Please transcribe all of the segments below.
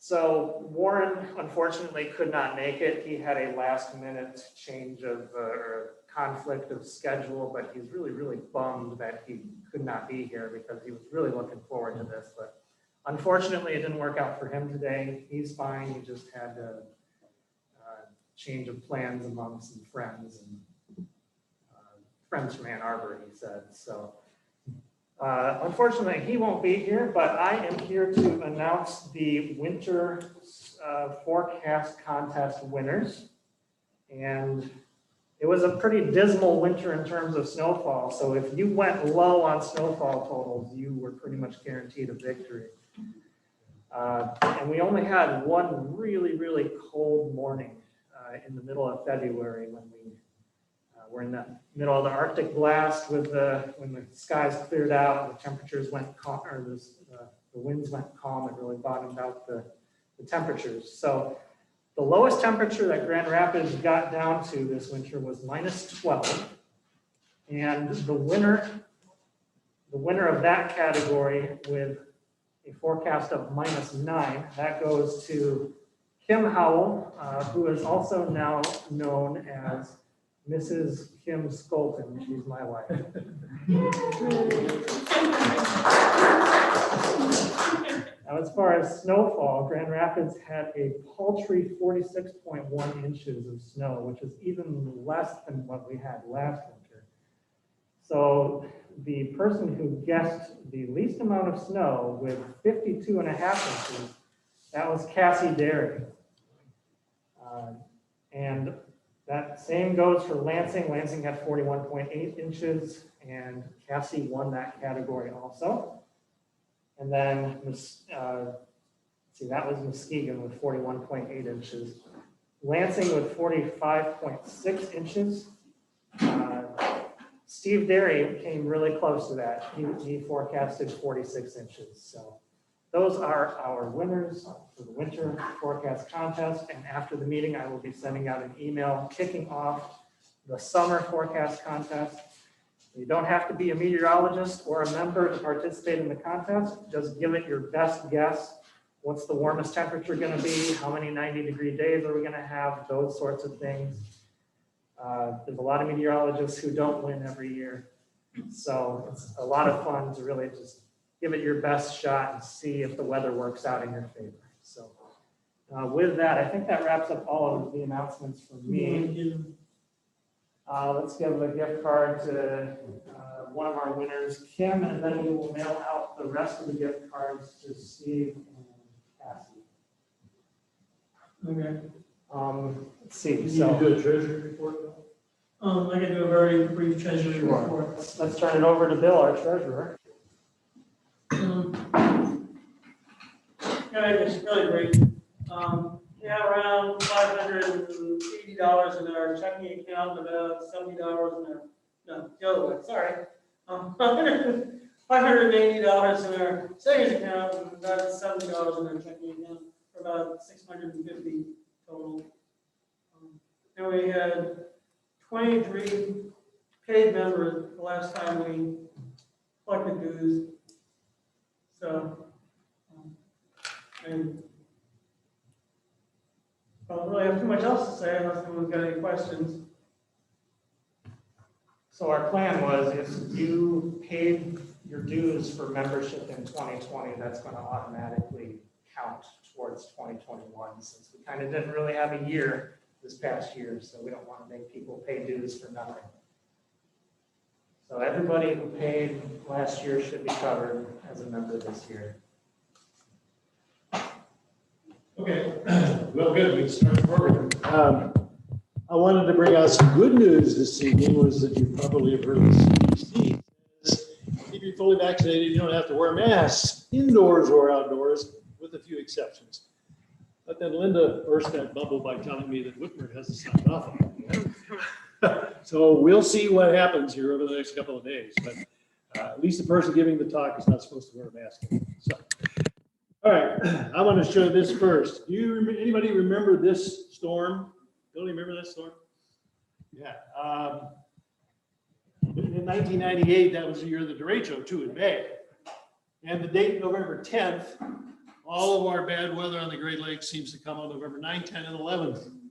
So Warren unfortunately could not make it. He had a last minute change of or conflict of schedule, but he's really, really bummed that he could not be here because he was really looking forward to this. But unfortunately, it didn't work out for him today. He's fine. He just had a change of plans among some friends and friends from Ann Arbor, he said. So unfortunately, he won't be here, but I am here to announce the winter forecast contest winners. And it was a pretty dismal winter in terms of snowfall. So if you went low on snowfall totals, you were pretty much guaranteed a victory. And we only had one really, really cold morning in the middle of February when we were in the middle of the Arctic blast with when the skies cleared out, the temperatures went calm, or the winds went calm. It really bottomed out the temperatures. So the lowest temperature that Grand Rapids got down to this winter was -12. And the winner of that category with a forecast of -9, that goes to Kim Howell, who is also now known as Mrs. Kim Skolton. She's my wife. Now, as far as snowfall, Grand Rapids had a paltry 46.1 inches of snow, which is even less than what we had last winter. So the person who guessed the least amount of snow with 52.5 inches, that was Cassie Derry. And that same goes for Lansing. Lansing had 41.8 inches, and Cassie won that category also. And then, that was Muskegon with 41.8 inches. Lansing with 45.6 inches. Steve Derry came really close to that. He forecasted 46 inches. So those are our winners for the winter forecast contest. And after the meeting, I will be sending out an email kicking off the summer forecast contest. You don't have to be a meteorologist or a member to participate in the contest. Just give it your best guess. What's the warmest temperature going to be? How many 90-degree days are we going to have? Those sorts of things. There's a lot of meteorologists who don't win every year. So it's a lot of fun to really just give it your best shot and see if the weather works out in your favor. So with that, I think that wraps up all of the announcements from me. Let's give a gift card to one of our winners, Kim, and then we will mail out the rest of the gift cards to Steve and Cassie. Okay. Let's see. You So need to do a treasury report? I can do a very brief treasury report. let's turn it over to Bill, our treasurer. Yeah, it's really great. We have around $580 in our checking account, and about $70 in our, no, the other way, sorry. $580 in our savings account, and about $70 in our checking account, for about $650 total. And we had 23 paid members the last time we collected dues. So, and I don't really have too much else to say unless anyone's got any questions. So our plan was if you paid your dues for membership in 2020, that's going to automatically count towards 2021, since we kind of didn't really have a year this past year, so we don't want to make people pay dues for nothing. So everybody who paid last year should be covered as a member this year. Okay, well, good, we can start the program. I wanted to bring out some good news this evening, was that you probably have heard the CDC says if you're fully vaccinated, you don't have to wear masks indoors or outdoors, with a few exceptions. But then Linda burst that bubble by telling me that Whitmer hasn't signed off on it. So we'll see what happens here over the next couple of days, but at least the person giving the talk is not supposed to wear a mask. So, all right, I want to show this first. Do you anybody remember this storm? Don't you remember that storm? Yeah. In 1998, that was the year of the derecho too in May. And the date November 10th all of our bad weather on the Great Lakes seems to come on November 9, 10, and 11.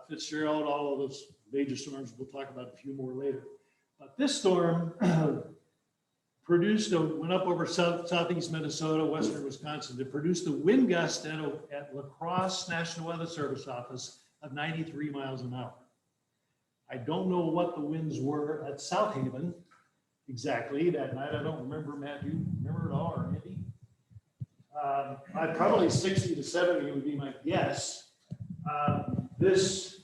Fitzgerald, all of those major storms, we'll talk about a few more later. But this storm went up over southeast Minnesota, western Wisconsin. It produced a wind gust at La Crosse National Weather Service office of 93 miles an hour. I don't know what the winds were at South Haven exactly that night. I don't remember. Matt, do you remember it all, or Andy? Probably 60 to 70 would be my guess. This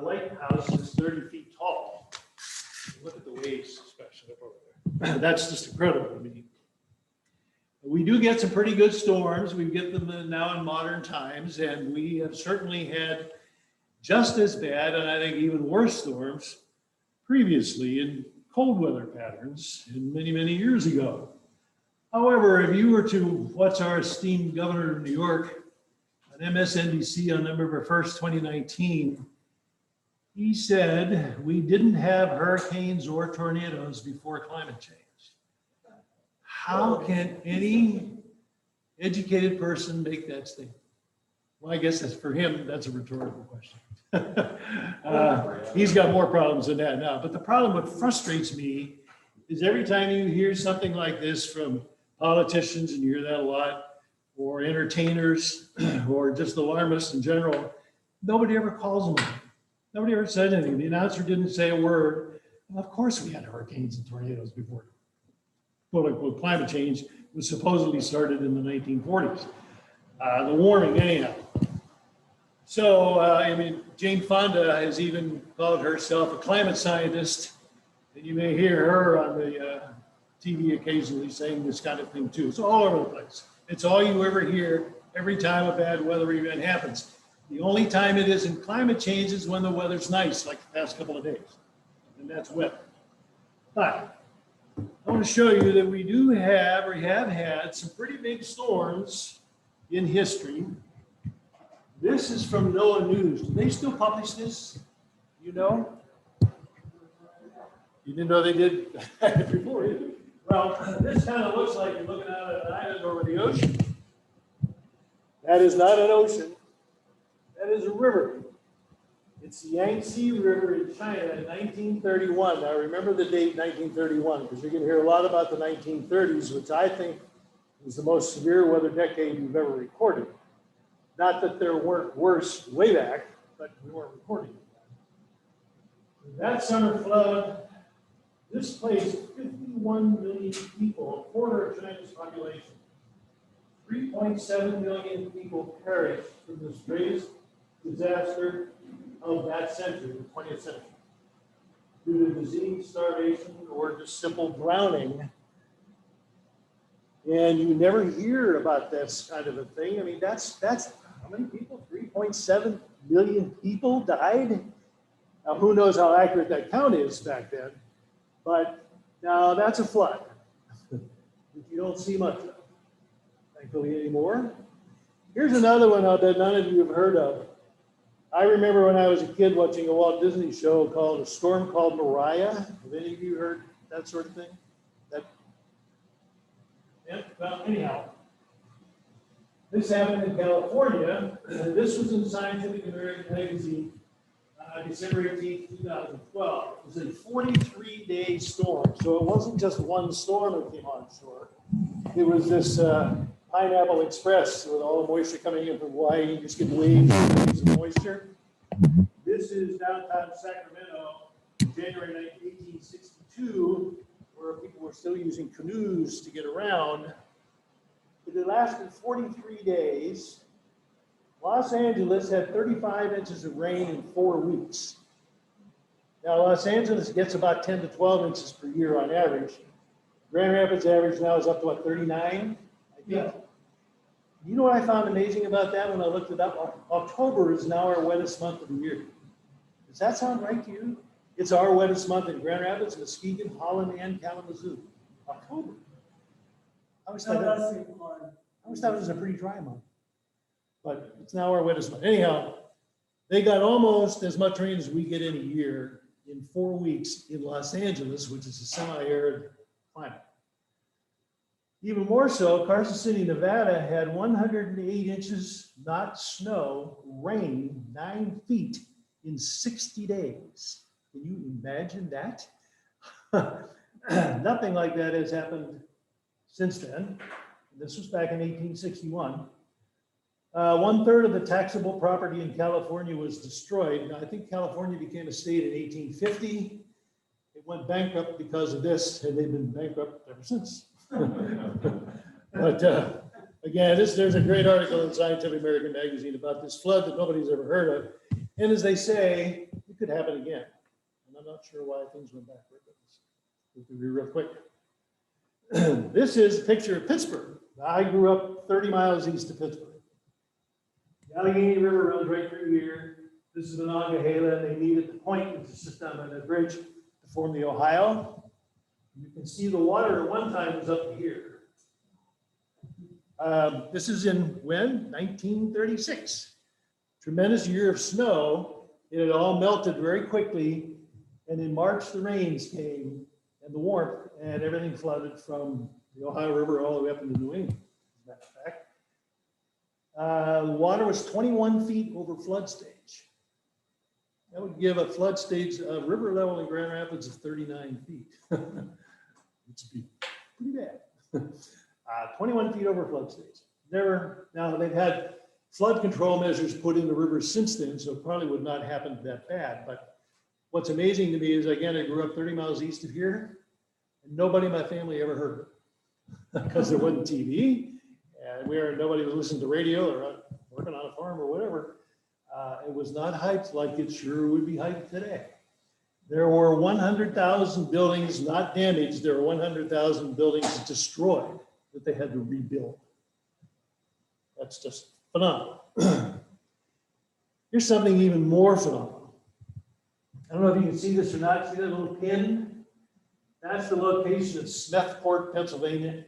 lighthouse is 30 feet tall. Look at the waves, especially up over there. That's just incredible to me. We do get some pretty good storms. We get them now in modern times, and we have certainly had just as bad, and I think even worse storms previously in cold weather patterns in many, many years ago. However, if you were to watch our esteemed governor of New York on MSNBC on November 1st, 2019, he said we didn't have hurricanes or tornadoes before climate change. How can any educated person make that statement? Well, I guess that's for him, that's a rhetorical question. He's got more problems than that now. But the problem, what frustrates me, is every time you hear something like this from politicians, and you hear that a lot, or entertainers, or just alarmists in general, nobody ever calls them. Nobody ever said anything. The announcer didn't say a word. Well, of course we had hurricanes and tornadoes before. Quote unquote climate change was supposedly started in the 1940s. The warming, anyhow. So, I mean, Jane Fonda has even called herself a climate scientist, and you may hear her on the TV occasionally saying this kind of thing too. It's all over the place. It's all you ever hear every time a bad weather event happens. The only time it isn't climate change is when the weather's nice, like the past couple of days, and that's weather. But I want to show you that we do have, or have had, some pretty big storms in history. This is from NOAA News. Do they still publish this? You know? You didn't know they did before, did you? Well, this kind of looks like you're looking out at an island over the ocean. That is not an ocean. That is a river. It's the Yangtze River in China in 1931. Now remember the date 1931, because you're going to hear a lot about the 1930s, which I think was the most severe weather decade you've ever recorded. Not that there weren't worse way back, but we weren't recording it. That summer flood displaced 51 million people, a quarter of China's population. 3.7 million people perished in this greatest disaster of that century, the 20th century, due to disease, starvation, or just simple drowning. And you never hear about this kind of a thing. I mean, that's how many people? 3.7 million people died. Now, who knows how accurate that count is back then? But now that's a flood that you don't see much of, thankfully, anymore. Here's another one out that none of you have heard of. I remember when I was a kid watching a Walt Disney show called A Storm Called Mariah. Have any of you heard that sort of thing? Yeah, well, anyhow, this happened in California. This was in Scientific American magazine, December 18, 2012. It was a 43-day storm. So it wasn't just one storm that came on shore. It was this Pineapple Express with all the moisture coming in from Hawaii. You just get waves of moisture. This is downtown Sacramento, January 1862, where people were still using canoes to get around. But it lasted 43 days. Los Angeles had 35 inches of rain in 4 weeks. Now, Los Angeles gets about 10 to 12 inches per year on average. Grand Rapids average now is up to what, 39, I think? Yeah. You know what I found amazing about that when I looked it up? October is now our wettest month of the year. Does that sound right to you? It's our wettest month in Grand Rapids, Muskegon, Holland, and Kalamazoo. October. I always thought it was a pretty dry month. But it's now our wettest month. Anyhow, they got almost as much rain as we get in a year in 4 weeks in Los Angeles, which is a semi-arid climate. Even more so, Carson City, Nevada had 108 inches, not snow, rain, 9 feet in 60 days. Can you imagine that? Nothing like that has happened since then. This was back in 1861. 1/3 of the taxable property in California was destroyed. Now, I think California became a state in 1850. It went bankrupt because of this, and they've been bankrupt ever since. But again, there's a great article in Scientific American Magazine about this flood that nobody's ever heard of. And as they say, it could happen again. And I'm not sure why things went backward, but we can be real quick. This is a picture of Pittsburgh. I grew up 30 miles east of Pittsburgh. The Allegheny River runs right through here. This is the Monongahela, and they meet at the point, which is just down by that bridge, to form the Ohio. You can see the water at one time was up here. This is in when? 1936. Tremendous year of snow. It had all melted very quickly. And in March, the rains came and the warmth, and everything flooded from the Ohio River all the way up into New England, as a matter of fact. The water was 21 feet over flood stage. That would give a flood stage river level in Grand Rapids of 39 feet. Which would be pretty bad. 21 feet over flood stage. Now they've had flood control measures put in the rivers since then, so it probably would not happen that bad. But what's amazing to me is, again, I grew up 30 miles east of here, and nobody in my family ever heard it because there wasn't TV, and nobody was listening to radio or working on a farm or whatever. It was not hyped like it sure would be hyped today. There were 100,000 buildings not damaged. There were 100,000 buildings destroyed that they had to rebuild. That's just phenomenal. Here's something even more phenomenal. I don't know if you can see this or not. See that little pin? That's the location of Smethport, Pennsylvania.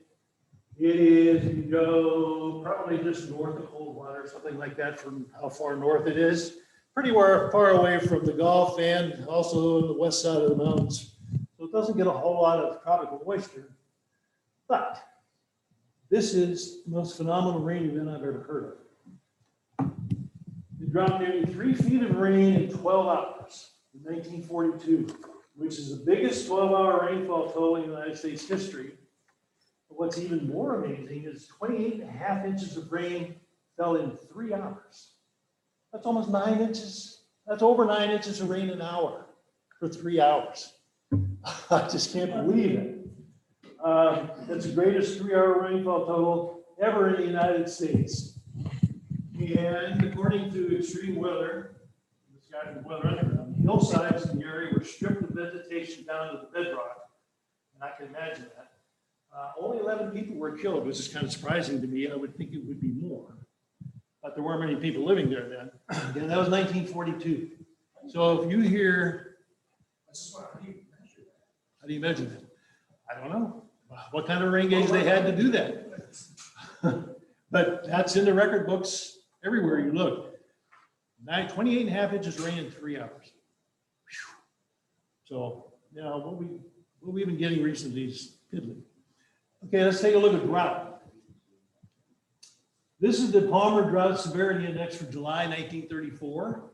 It is, you go probably just north of Coldwater, something like that, from how far north it is. Pretty far away from the Gulf and also on the west side of the mountains. So it doesn't get a whole lot of tropical moisture. But this is the most phenomenal rain event I've ever heard of. It dropped nearly 3 feet of rain in 12 hours in 1942, which is the biggest 12-hour rainfall total in United States history. But what's even more amazing is 28.5 inches of rain fell in 3 hours. That's almost 9 inches. That's over 9 inches of rain an hour for 3 hours. I just can't believe it. That's the greatest 3-hour rainfall total ever in the United States. And according to extreme weather, this guy from Weather Underground, the hillsides in the area were stripped of vegetation down to the bedrock. And I can imagine that. Only 11 people were killed, which is kind of surprising to me. I would think it would be more. But there weren't many people living there then. Again, that was 1942. So if you hear, how do you measure that? I don't know. What kind of rain gauge they had to do that. But that's in the record books everywhere you look. 28.5 inches rain in 3 hours. Whew. So, you know, what we've been getting recently is piddling. Okay, let's take a look at drought. This is the Palmer Drought Severity Index for July 1934.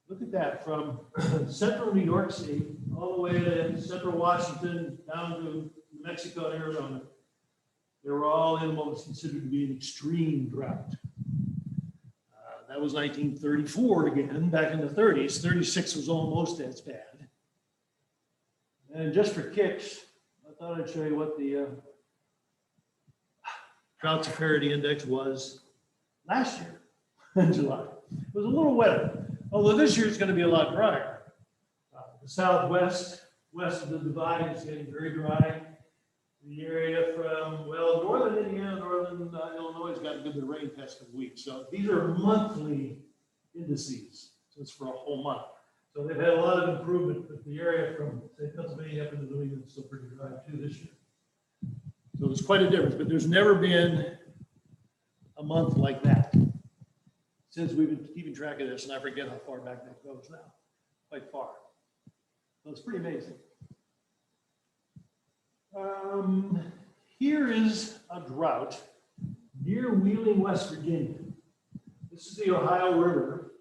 Look at that, from central New York State all the way to central Washington down to New Mexico and Arizona. They were all in what was considered to be an extreme drought. That was 1934 again, back in the 30s. 36 was almost as bad. And just for kicks, I thought I'd show you what the Drought Severity Index was last year in July. It was a little wetter, although this year it's going to be a lot drier. The southwest, west of the divide, is getting very dry. The area from, well, northern Indiana, northern Illinois has gotten a good bit of rain the past couple weeks. So these are monthly indices, so it's for a whole month. So they've had a lot of improvement, but the area from, say, Pennsylvania up into New England is still pretty dry too this year. So there's quite a difference, but there's never been a month like that since we've been keeping track of this, and I forget how far back that goes now, quite far. So it's pretty amazing. here is a drought near Wheeling, West Virginia. This is the Ohio River.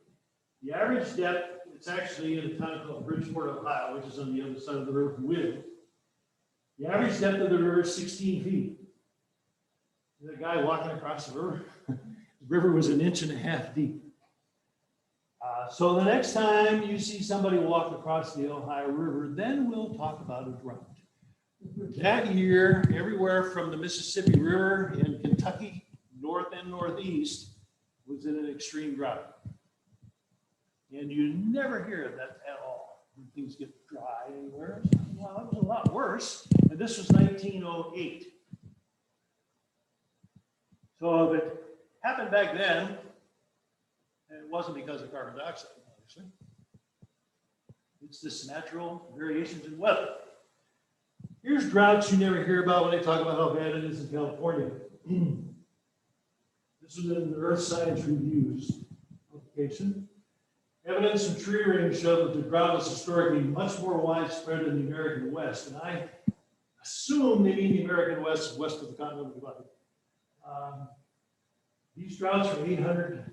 The average depth, it's actually in a town called Bridgeport, Ohio, which is on the other side of the river from Wheeling. The average depth of the river is 16 feet. The guy walking across the river, the river was 1.5 inches deep. So the next time you see somebody walk across the Ohio River, then we'll talk about a drought. That year, everywhere from the Mississippi River in Kentucky, north and northeast, was in an extreme drought. And you never hear of that at all when things get dry anywhere. Well, it was a lot worse. And this was 1908. So if it happened back then, and it wasn't because of carbon dioxide, obviously. It's this natural variations in weather. Here's droughts you never hear about when they talk about how bad it is in California. This was in the Earth Science Review's publication. Evidence from tree rings showed that the drought was historically much more widespread in the American West. And I assume they mean the American West, west of the continental divide. These droughts from 800,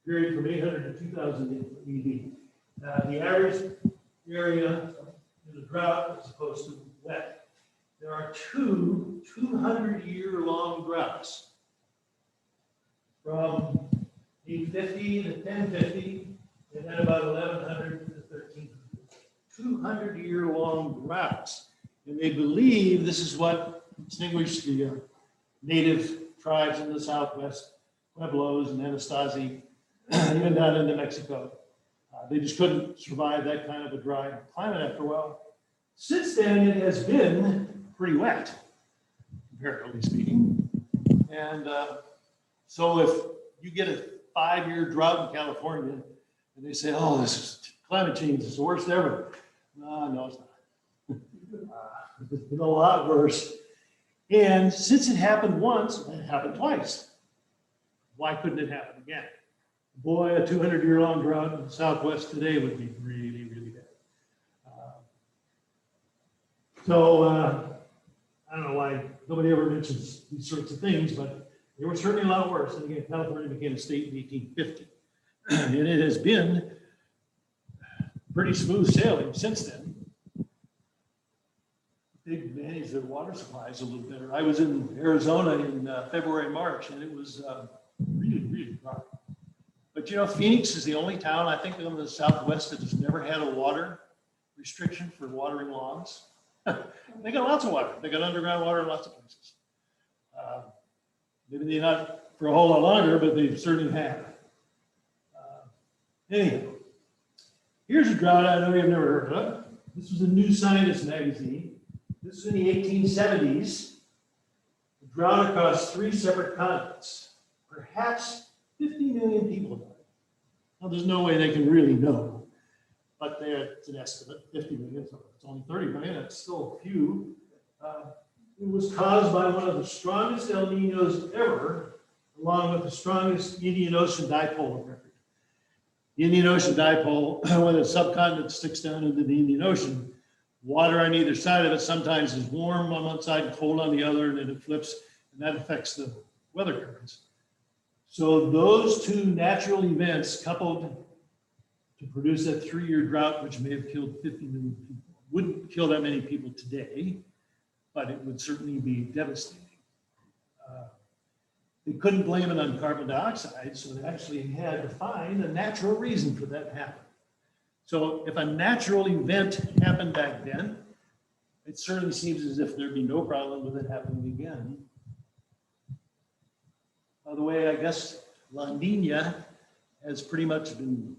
period from 800 to 2000 AD. The average area in the drought as opposed to wet. There are two 200-year-long droughts from 850 to 1050, and then about 1100 to 1300. 200-year-long droughts. And they believe this is what distinguished the native tribes in the Southwest, Pueblos and Anasazi, even down into Mexico. They just couldn't survive that kind of a dry climate after a while. Since then, it has been pretty wet, comparatively speaking. And so if you get a 5-year drought in California, and they say, oh, this is climate change is the worst ever. No, it's not. It's been a lot worse. And since it happened once, it happened twice. Why couldn't it happen again? Boy, a 200-year-long drought in the Southwest today would be really, really bad. I don't know why nobody ever mentions these sorts of things, but they were certainly a lot worse. And again, California became a state in 1850. And it has been pretty smooth sailing since then. They've managed their water supplies a little better. I was in Arizona in February, March, and it was really, really dry. But you know, Phoenix is the only town, I think, in the Southwest that has never had a water restriction for watering lawns. They got lots of water. They got underground water in lots of places. Maybe they're not for a whole lot longer, but they certainly have. Anyhow, here's a drought I know you've never heard of. This was a New Scientist magazine. This is in the 1870s. The drought across 3 separate continents. Perhaps 50 million people died. Now, there's no way they can really know, but it's an estimate, 50 million, so it's only 30 million, that's still a few. It was caused by one of the strongest El Niños ever, along with the strongest Indian Ocean dipole of record. The Indian Ocean dipole, when a subcontinent sticks down into the Indian Ocean, water on either side of it sometimes is warm on one side and cold on the other, and then it flips, and that affects the weather currents. So those two natural events coupled to produce that 3-year drought, which may have killed 50 million people. Wouldn't kill that many people today, but it would certainly be devastating. They couldn't blame it on carbon dioxide, so they actually had to find a natural reason for that to happen. So if a natural event happened back then, it certainly seems as if there'd be no problem with it happening again. By the way, I guess La Nina has pretty much been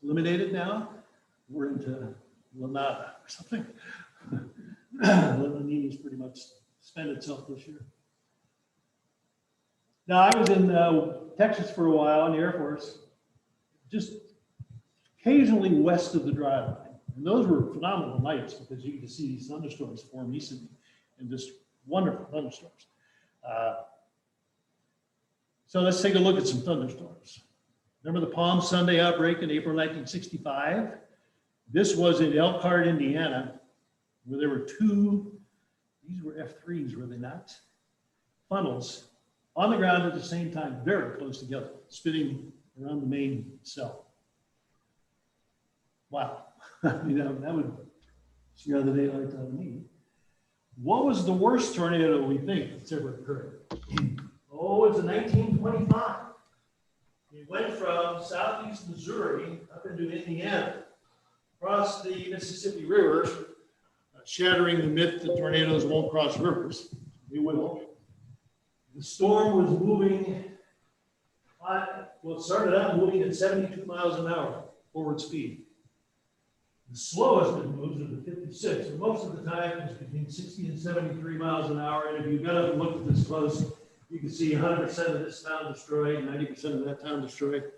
eliminated now. We're into La Nada or something. La Nina's pretty much spent itself this year. Now, I was in Texas for a while in the Air Force, just occasionally west of the dry line. And those were phenomenal nights because you get to see these thunderstorms form easily and just wonderful thunderstorms. So let's take a look at some thunderstorms. Remember the Palm Sunday outbreak in April 1965? This was in Elkhart, Indiana, where there were 2 these were F3s, were they not? Funnels on the ground at the same time, very close together, spinning around the main cell. Wow. I mean, that would scare the daylights out of me. What was the worst tornado we think that's ever occurred? Oh, it's in 1925. It went from southeast Missouri up into Indiana, across the Mississippi River, shattering the myth that tornadoes won't cross rivers. They will. The storm was moving, it started out moving at 72 miles an hour, forward speed. The slowest it moves is the 56, and most of the time it's between 60 and 73 miles an hour. And if you got up and looked at this close, you can see 100% of this town destroyed, 90% of that town destroyed.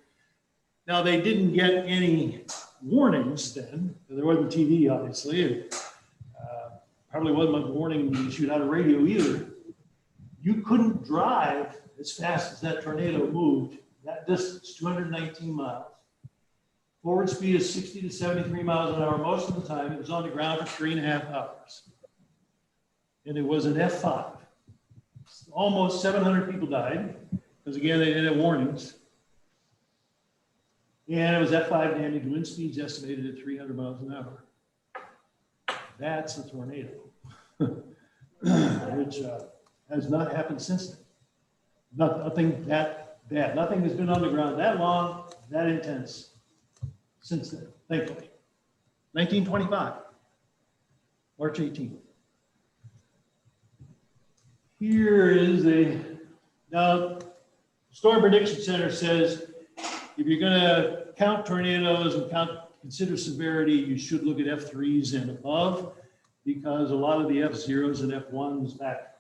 Now, they didn't get any warnings then. There wasn't TV, obviously. And, probably wasn't much warning issued out of radio either. You couldn't drive as fast as that tornado moved that distance, 219 miles. Forward speed is 60 to 73 miles an hour most of the time. It was on the ground for 3.5 hours. And it was an F5. Almost 700 people died, because again, they didn't have warnings. And it was F5 damage, wind speeds estimated at 300 miles an hour. That's a tornado, which has not happened since then. Nothing that bad. Nothing has been on the ground that long, that intense since then, thankfully. 1925, March 18th. Here is now, Storm Prediction Center says if you're going to count tornadoes and consider severity, you should look at F3s and above, because a lot of the F0s and F1s back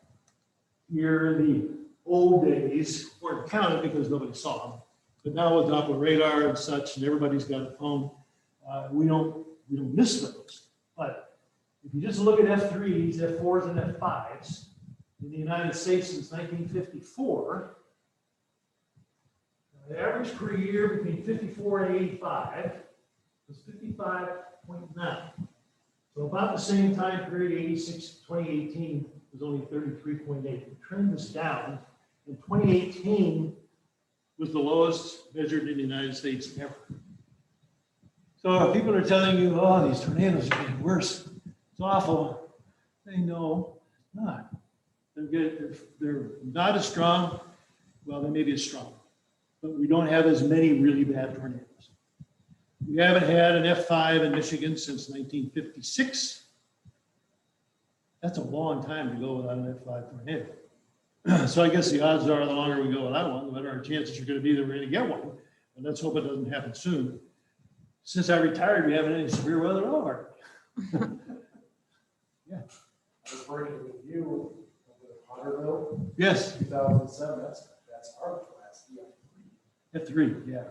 here in the old days weren't counted because nobody saw them. But now with Doppler radar and such, and everybody's got a phone, we don't miss those. But if you just look at F3s, F4s, and F5s in the United States since 1954, the average per year between 54 and 85 was 55.9. So about the same time period, 86 to 2018 was only 33.8. The trend is down, and 2018 was the lowest measured in the United States ever. So if people are telling you, oh, these tornadoes are getting worse, it's awful, they know it's not. They're not as strong. Well, they may be as strong, but we don't have as many really bad tornadoes. We haven't had an F5 in Michigan since 1956. That's a long time to go without an F5 tornado. So I guess the odds are the longer we go without one, the better our chances are going to be that we're going to get one. And let's hope it doesn't happen soon. Since I retired, we haven't had any severe weather at all. Yeah. I was working with you with Potterville. Yes. 2007. That's our class. F3, yeah.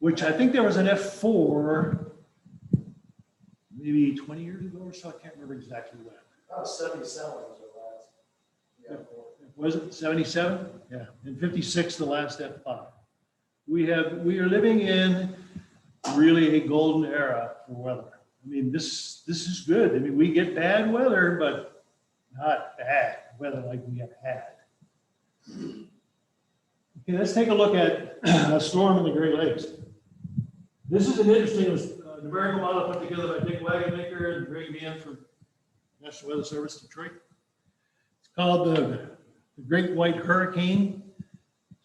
Which I think there was an F4 maybe 20 years ago or so. I can't remember exactly when. That was 77 was our last. Yeah. Was it 77? Yeah. And 56, the last F5. We are living in really a golden era for weather. I mean, this is good. I mean, we get bad weather, but not bad weather like we have had. Okay, let's take a look at a storm in the Great Lakes. This is an interesting numerical model put together by Dick Wagonmaker and Greg Mann from National Weather Service, Detroit. It's called the Great White Hurricane.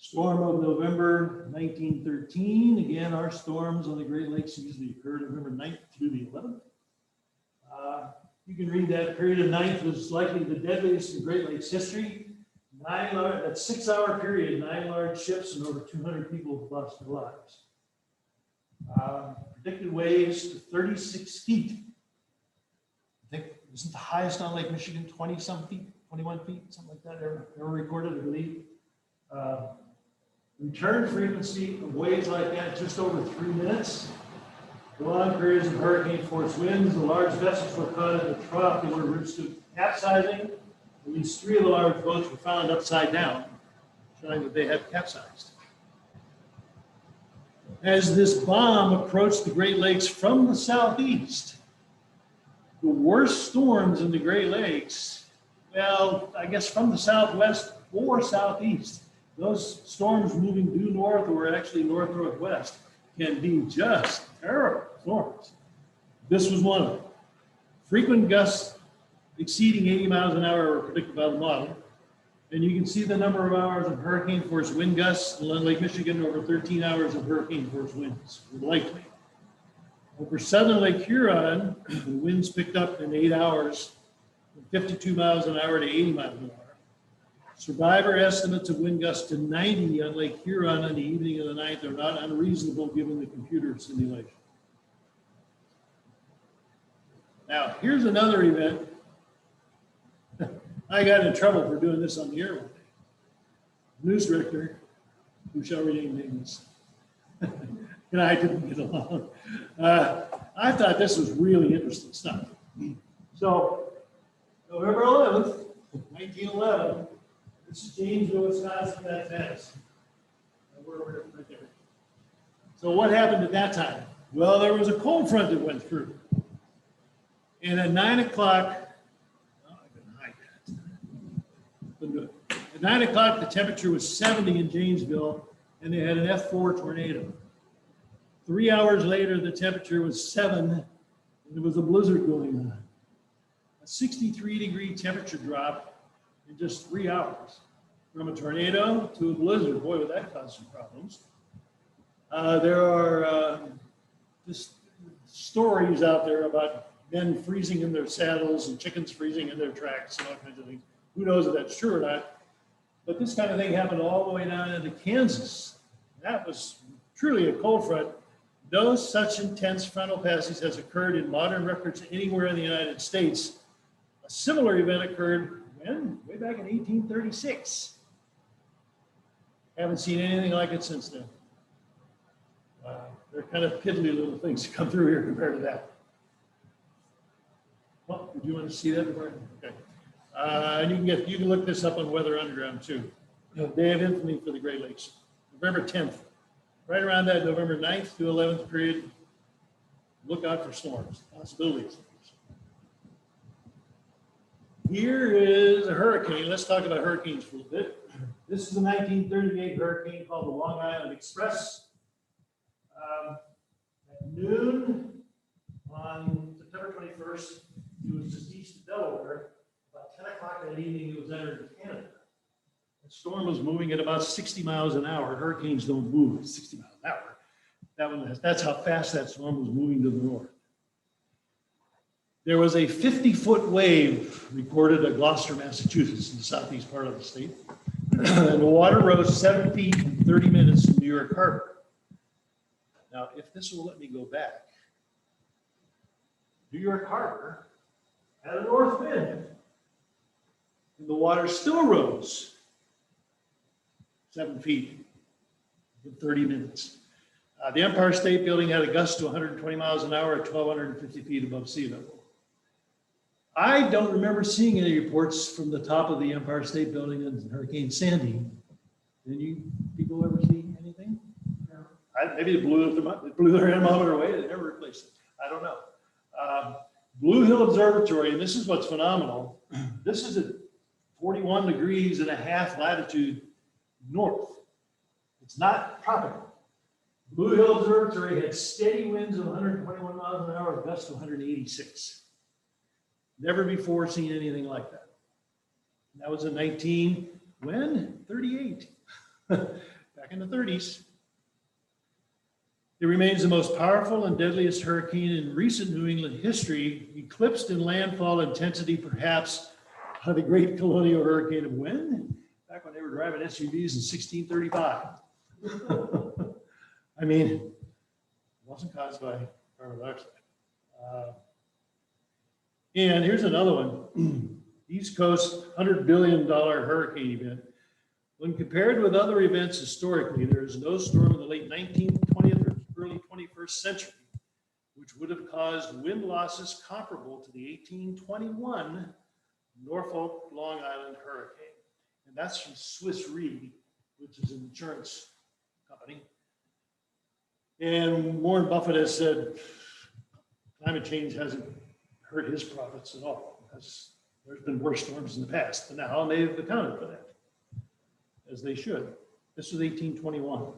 Storm of November 1913. Again, our storms on the Great Lakes usually occur November 9th through the 11th. You can read that period of 9th was likely the deadliest in Great Lakes history. That 6-hour period, 9 large ships and over 200 people lost their lives. Predicted waves to 36 feet. I think isn't the highest on Lake Michigan 20-some feet, 21 feet, something like that, ever recorded, I believe. Return frequency of waves like that just over 3 minutes. Long periods of hurricane force winds. The large vessels were caught at the trough. They were risked of capsizing. At least 3 of the large boats were found upside down, showing that they had capsized. As this bomb approached the Great Lakes from the southeast, The worst storms in the Great Lakes, well, I guess from the southwest or southeast, those storms moving due north or actually north-northwest can be just terrible storms. This was one of them. Frequent gusts exceeding 80 miles an hour are predicted by the model. And you can see the number of hours of hurricane force wind gusts along Lake Michigan, over 13 hours of hurricane force winds were likely. Over southern Lake Huron, the winds picked up in 8 hours from 52 miles an hour to 80 miles an hour. Survivor estimates of wind gusts to 90 on Lake Huron on the evening of the 9th are not unreasonable given the computer simulation. Now, here's another event. I got in trouble for doing this on the air one day. News director, who shall remain nameless, and I didn't get along. I thought this was really interesting stuff. So, November 11th, 1911, this is Janesville, Wisconsin, that's Venice. We're right there. So what happened at that time? Well, there was a cold front that went through. And at 9 o'clock, at 9 o'clock, the temperature was 70 in Janesville, and they had an F4 tornado. 3 hours later, the temperature was 7, and there was a blizzard going on. A 63-degree temperature drop in just 3 hours. From a tornado to a blizzard, boy, would that cause some problems. There are just stories out there about men freezing in their saddles and chickens freezing in their tracks and all kinds of things. Who knows if that's true or not? But this kind of thing happened all the way down into Kansas. That was truly a cold front. No such intense frontal passage has occurred in modern records anywhere in the United States. A similar event occurred when? Way back in 1836. Haven't seen anything like it since then. They're kind of piddly little things to come through here compared to that. Well, did you want to see that before? Okay. And you can look this up on Weather Underground too. Day of infamy for the Great Lakes, November 10th. Right around that November 9th to 11th period, look out for storms, possibilities. Here is a hurricane. Let's talk about hurricanes for a little bit. This is a 1938 hurricane called the Long Island Express. At noon on September 21st, it was just east of Delaware. About 10 o'clock that evening, it was entered Canada. The storm was moving at about 60 miles an hour. Hurricanes don't move at 60 miles an hour. That's how fast that storm was moving to the north. There was a 50-foot wave recorded at Gloucester, Massachusetts, in the southeast part of the state. And the water rose 7 feet in 30 minutes in New York Harbor. Now, if this will let me go back, New York Harbor had a north wind, and the water still rose 7 feet in 30 minutes. The Empire State Building had a gust to 120 miles an hour at 1,250 feet above sea level. I don't remember seeing any reports from the top of the Empire State Building on Hurricane Sandy. Did you people ever see anything? No. Maybe they blew their anemometer away. They never replaced it. I don't know. Blue Hill Observatory, and this is what's phenomenal. This is at 41 degrees and a half latitude north. It's not tropical. Blue Hill Observatory had steady winds of 121 miles an hour, gusts of 186. Never before seen anything like that. That was in 38. Back in the 30s. It remains the most powerful and deadliest hurricane in recent New England history, eclipsed in landfall intensity perhaps by the great colonial hurricane of when? Back when they were driving SUVs in 1635. I mean, it wasn't caused by carbon dioxide. And here's another one. East Coast $100 billion hurricane event. When compared with other events historically, there is no storm in the late 19th, 20th, or early 21st century, which would have caused wind losses comparable to the 1821 Norfolk Long Island hurricane. And that's from Swiss Re, which is an insurance company. And Warren Buffett has said climate change hasn't hurt his profits at all. Because there's been worse storms in the past, but now they've accounted for that, as they should. This was 1821.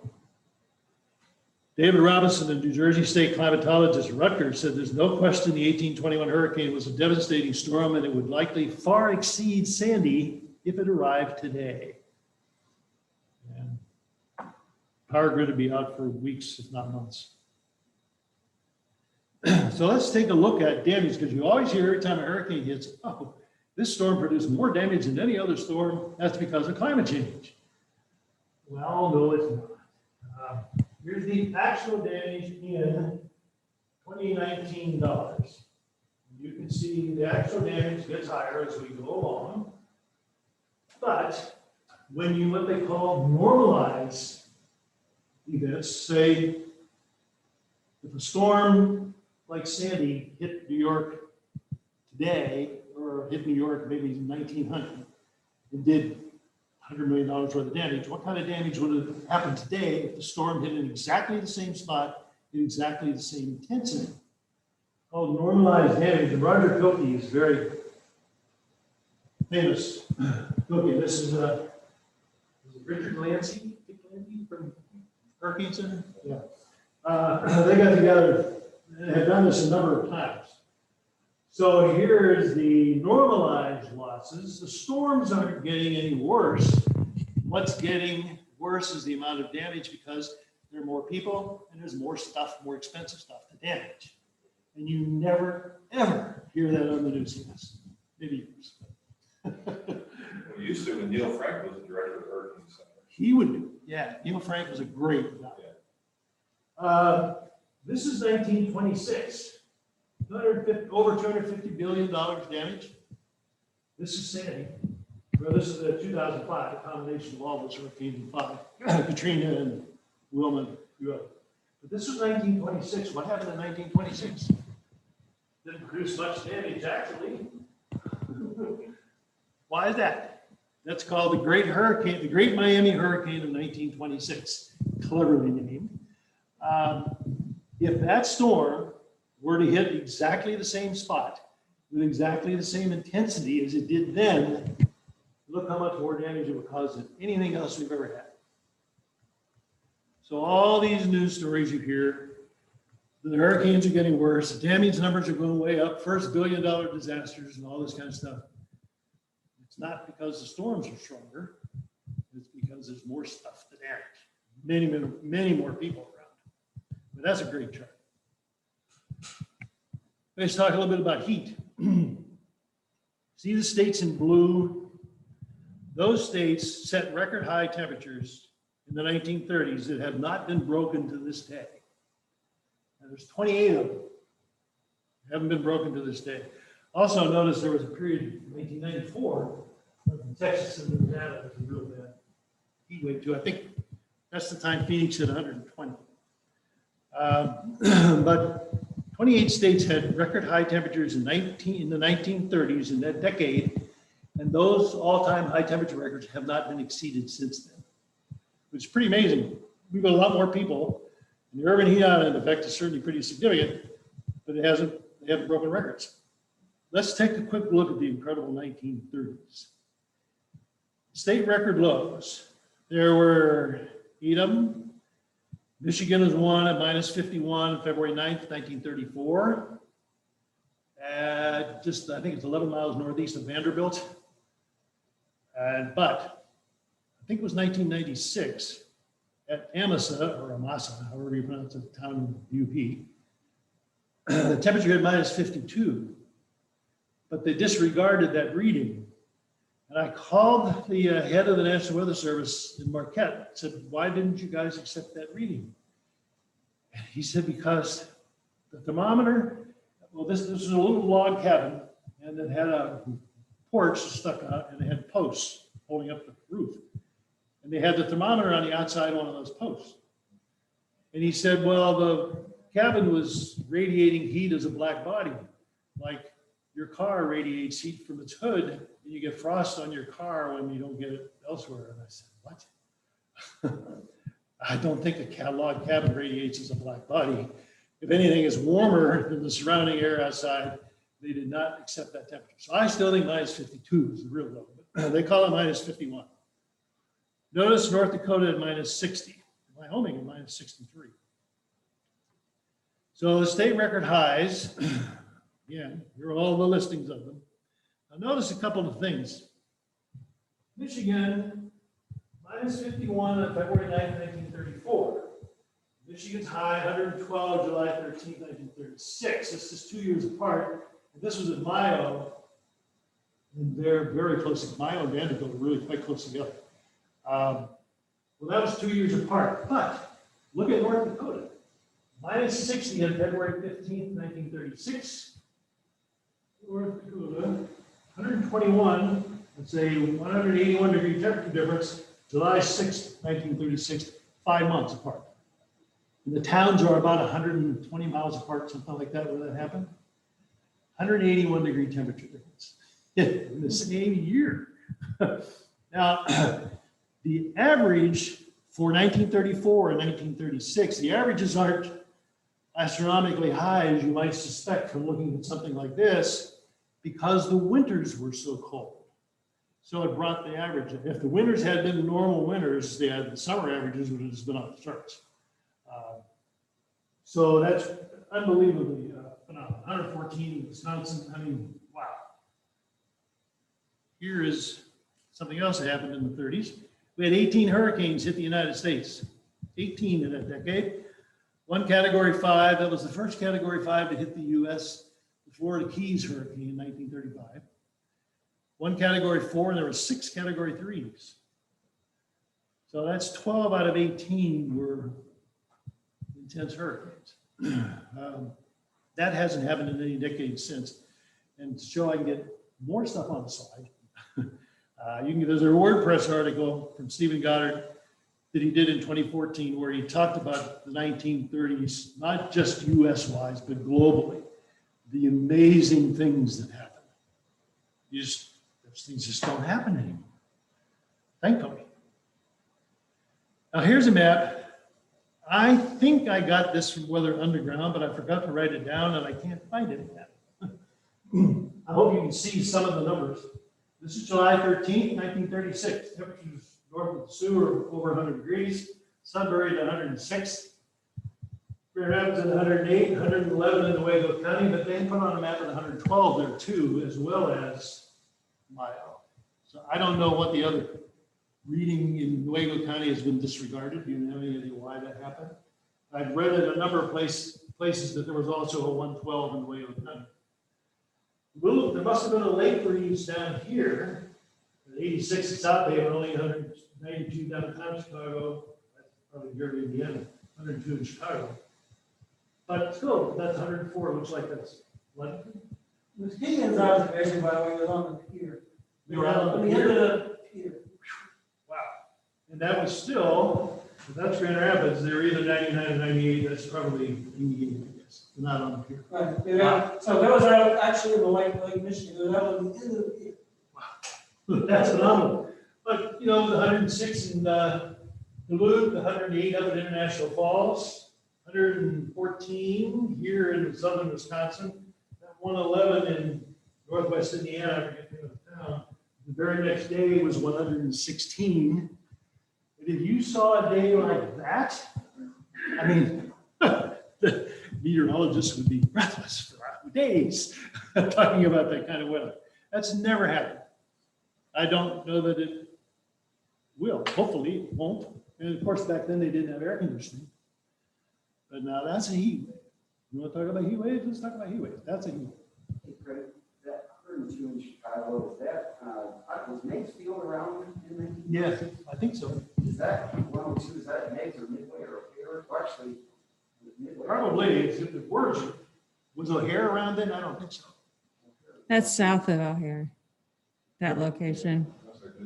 David Robinson, the New Jersey State climatologist at Rutgers, said there's no question the 1821 hurricane was a devastating storm and it would likely far exceed Sandy if it arrived today. And power grid would be out for weeks, if not months. So let's take a look at damage, because you always hear every time a hurricane hits, oh, this storm produced more damage than any other storm. That's because of climate change. Well, no, it's not. Here's the actual damage in 2019 dollars. You can see the actual damage gets higher as we go along. But when you what they call normalize events, say if a storm like Sandy hit New York today, or hit New York maybe in 1900 and did $100 million worth of damage, what kind of damage would have happened today if the storm hit in exactly the same spot, in exactly the same intensity? Called normalized damage. And Roger Pilkey is very famous. Pilkey, this is Richard Lancey from Hurricane Center. Yeah. They got together and have done this a number of times. So here's the normalized losses. The storms aren't getting any worse. What's getting worse is the amount of damage, because there are more people and there's more stuff, more expensive stuff to damage. And you never, ever hear that on the news. Maybe We used to when Neil Frank was the director of the Hurricane Center. he would do. Yeah, Neil Frank was a great guy. This is 1926. Over $250 billion damage. This is Sandy. Well, this is 2005, a combination of all those hurricanes in five. Katrina and Wilma. But this was 1926. What happened in 1926? Didn't produce much damage, actually. Why is that? That's called the Great Hurricane, the Great Miami Hurricane of 1926. Cleverly named. If that storm were to hit exactly the same spot with exactly the same intensity as it did then, look how much more damage it would cause than anything else we've ever had. So all these news stories you hear, the hurricanes are getting worse, the damage numbers are going way up, first billion-dollar disasters and all this kind of stuff. It's not because the storms are stronger, it's because there's more stuff to damage. Many more people around. But that's a great chart. Let's talk a little bit about heat. See the states in blue? Those states set record high temperatures in the 1930s that have not been broken to this day. And there's 28 of them that haven't been broken to this day. Also notice there was a period in 1994 when Texas and Nevada was a real bad heat wave too. I think that's the time Phoenix hit 120. But 28 states had record high temperatures in the 1930s, in that decade, and those all-time high temperature records have not been exceeded since then, which is pretty amazing. We've got a lot more people, and the urban heat island effect is certainly pretty significant, but they haven't broken records. Let's take a quick look at the incredible 1930s. State record lows. There were 8 of them. Michigan was one at minus 51 on February 9th, 1934. I think it's 11 miles northeast of Vanderbilt. But I think it was 1996 at Amasa, or Amasa, however you pronounce it, town in UP. The temperature had minus 52, but they disregarded that reading. And I called the head of the National Weather Service in Marquette and said, why didn't you guys accept that reading? And he said, because the thermometer, well, this is a little log cabin, and it had a porch stuck out, and it had posts holding up the roof. And they had the thermometer on the outside of one of those posts. And he said, well, the cabin was radiating heat as a black body, like your car radiates heat from its hood, and you get frost on your car when you don't get it elsewhere. And I said, what? I don't think a log cabin radiates as a black body. If anything is warmer than the surrounding air outside, They did not accept that temperature. So I still think minus 52 is the real low, but they call it minus 51. Notice North Dakota at minus 60, Wyoming at minus 63. So the state record highs, again, here are all the listings of them. Now notice a couple of things. Michigan, minus 51 on February 9th, 1934. Michigan's high, 112, July 13th, 1936. This is 2 years apart. And this was at Mayo, and they're very close. Mayo and Vanderbilt are really quite close together. Well, that was 2 years apart. But look at North Dakota. Minus 60 on February 15th, 1936. North Dakota, 121, let's say 181 degree temperature difference, July 6th, 1936, 5 months apart. And the towns are about 120 miles apart, something like that, where that happened. 181 degree temperature difference in the same year. Now, the average for 1934 and 1936, the averages aren't astronomically high, as you might suspect from looking at something like this, because the winters were so cold. So it brought the average. If the winters had been normal winters, the summer averages would have just been off the charts. So that's unbelievably phenomenal. 114 in Wisconsin. I mean, wow. Here is something else that happened in the 30s. We had 18 hurricanes hit the United States. 18 in that decade. One Category 5. That was the first Category 5 to hit the U.S. The Florida Keys hurricane in 1935. One Category 4, and there were 6 Category 3s. So that's 12 out of 18 were intense hurricanes. That hasn't happened in any decades since. And to show I can get more stuff on the slide, there's a WordPress article from Stephen Goddard that he did in 2014 where he talked about the 1930s, not just US-wise, but globally, the amazing things that happened. Those things just don't happen anymore, thankfully. Now here's a map. I think I got this from Weather Underground, but I forgot to write it down and I can't find it again. I hope you can see some of the numbers. This is July 13th, 1936. Temperatures north of the Sioux are over 100 degrees. Sudbury at 106. Grand Rapids at 108, 111 in Newaygo County, but they put on a map at 112 there too, as well as Mayo. So I don't know what the other reading in Newaygo County has been disregarded. Do you have any idea why that happened? I've read at a number of places that there was also a 112 in Newaygo County. Well, there must have been a lake freeze down here. At 86 at South Bay, but only 192 downtown Chicago. That's probably Gary, Indiana. 102 in Chicago. But still, that's 104. Looks like that's what? Muskegon's observation, by the way, was on the pier. They were out on the We pier. ended up pier. Wow. And that was still, if that's Grand Rapids, they're either 99 or 98. That's probably Indiana, I guess. They're not on the pier. Right, yeah. So that was out actually in the Lake Michigan. That was the end of the pier. That's phenomenal. But, you know, the 106 in Duluth, the 108 up at International Falls, 114 here in southern Wisconsin, that 111 in northwest Indiana, I forget the name of the town. The very next day was 116. And if you saw a day like that, I mean, the meteorologists would be breathless for days talking about that kind of weather. That's never happened. I don't know that it will. Hopefully it won't. And of course, back then they didn't have air conditioning. But now that's a heat wave. You want to talk about heat waves? Let's talk about heat waves. That's a heat wave. Hey, Craig, that 102 in Chicago, is that, was Meigs Field around in 19? Yes, I think so. Is that 102, is that Meigs or Midway or O'Hare? Well, actually, it was Midway. Probably, if the words, was O'Hare around then? I don't think so. That's south of O'Hare, that location. Was it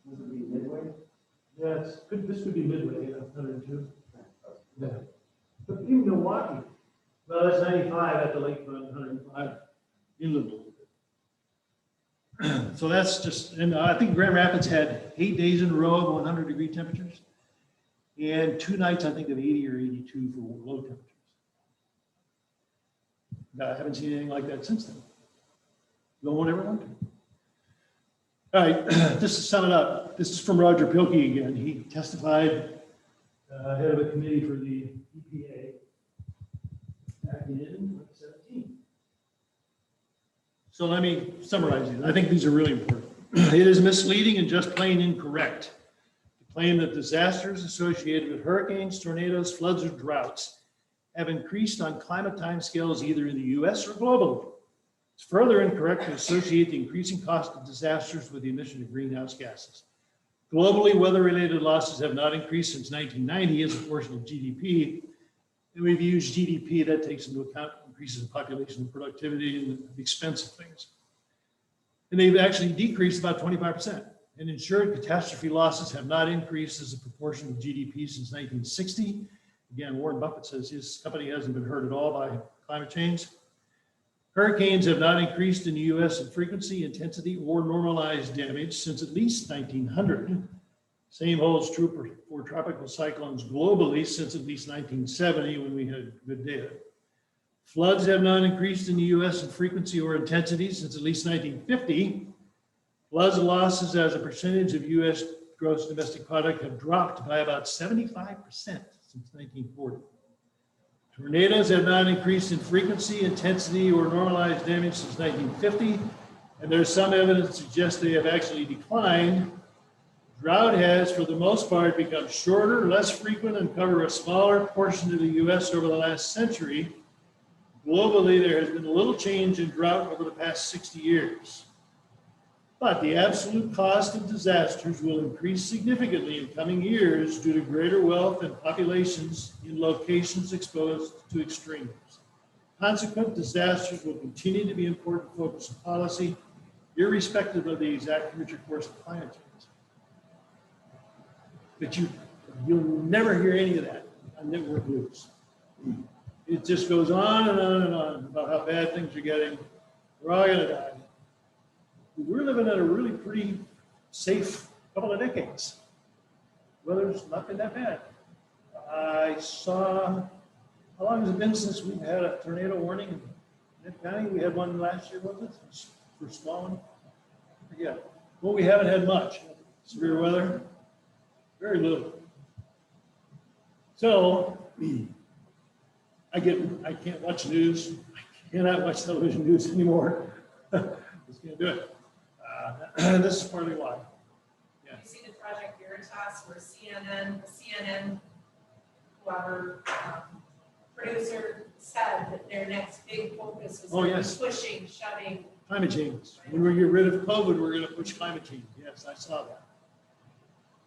Midway? Yeah, this could be Midway, 102. Yeah. But even Milwaukee, well, that's 95 at the lakefront, 105 inland a little bit. So that's just, and I think Grand Rapids had 8 days in a row of 100 degree temperatures and 2 nights, I think, of 80 or 82 for low temperatures. I haven't seen anything like that since then. Don't want everyone. All right, just to sum it up, this is from Roger Pilkey again. He testified head of a committee for the EPA back in 2017. So let me summarize these. I think these are really important. It is misleading and just plain incorrect to claim that disasters associated with hurricanes, tornadoes, floods, or droughts have increased on climate timescales either in the US or globally. It's further incorrect to associate the increasing cost of disasters with the emission of greenhouse gases. Globally, weather-related losses have not increased since 1990 as a portion of GDP. And we've used GDP that takes into account increases in population and productivity and the expense of things. And they've actually decreased about 25%. And insured catastrophe losses have not increased as a proportion of GDP since 1960. Again, Warren Buffett says his company hasn't been hurt at all by climate change. Hurricanes have not increased in the US in frequency, intensity, or normalized damage since at least 1900. Same holds true for tropical cyclones globally since at least 1970 when we had good data. Floods have not increased in the US in frequency or intensity since at least 1950. Floods losses as a percentage of US gross domestic product have dropped by about 75% since 1940. Tornadoes have not increased in frequency, intensity, or normalized damage since 1950, and there's some evidence to suggest they have actually declined. Drought has, for the most part, become shorter, less frequent, and cover a smaller portion of the US over the last century. Globally, there has been little change in drought over the past 60 years. But the absolute cost of disasters will increase significantly in coming years due to greater wealth and populations in locations exposed to extremes. Consequent disasters will continue to be an important focus of policy, irrespective of the exact future course of climate change. But you'll never hear any of that on network news. It just goes on and on and on about how bad things are getting. We're all gonna die. We're living in a really pretty safe couple of decades. Weather's not been that bad. I saw, how long has it been since we've had a tornado warning in Mid County? We had one last year, was it? For small one? I forget. Well, we haven't had much severe weather. Very little. So I can't watch news. I cannot watch television news anymore. Just can't do it. This is partly why. Yeah. You see the Project Veritas where CNN, whoever producer said that their next big focus was Oh, yes. pushing, shoving. Climate change. When we get rid of COVID, we're going to push climate change. Yes, I saw that.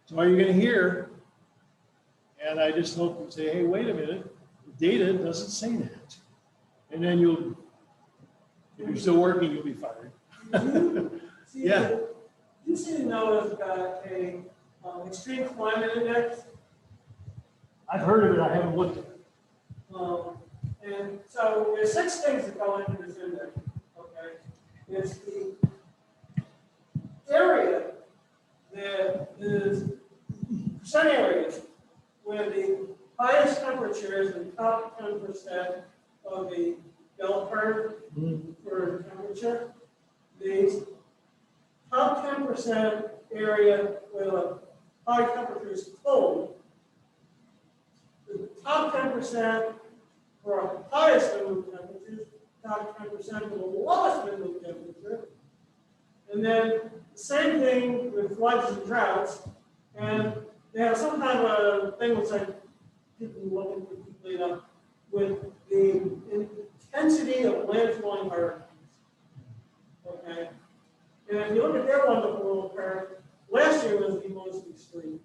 So are you going to hear? And I just hope you say, hey, wait a minute. The data doesn't say that. And then if you're still working, you'll be fired. Yeah. You see NOAA's got a extreme climate index. I've heard of it. I haven't looked at it. And so there's 6 things that go into this index. Okay, it's the area that is percent areas where the highest temperatures in top 10% of the bell curve for temperature. The top 10% area where the high temperature is cold. The top 10% for our highest minimum temperatures, top 10% for the lowest minimum temperature. And then the same thing with floods and droughts. And they have some kind of a thing which I didn't look into completely enough with the intensity of landfalling hurricanes. Okay. And if you look at their wonderful little curve, last year was the most extreme.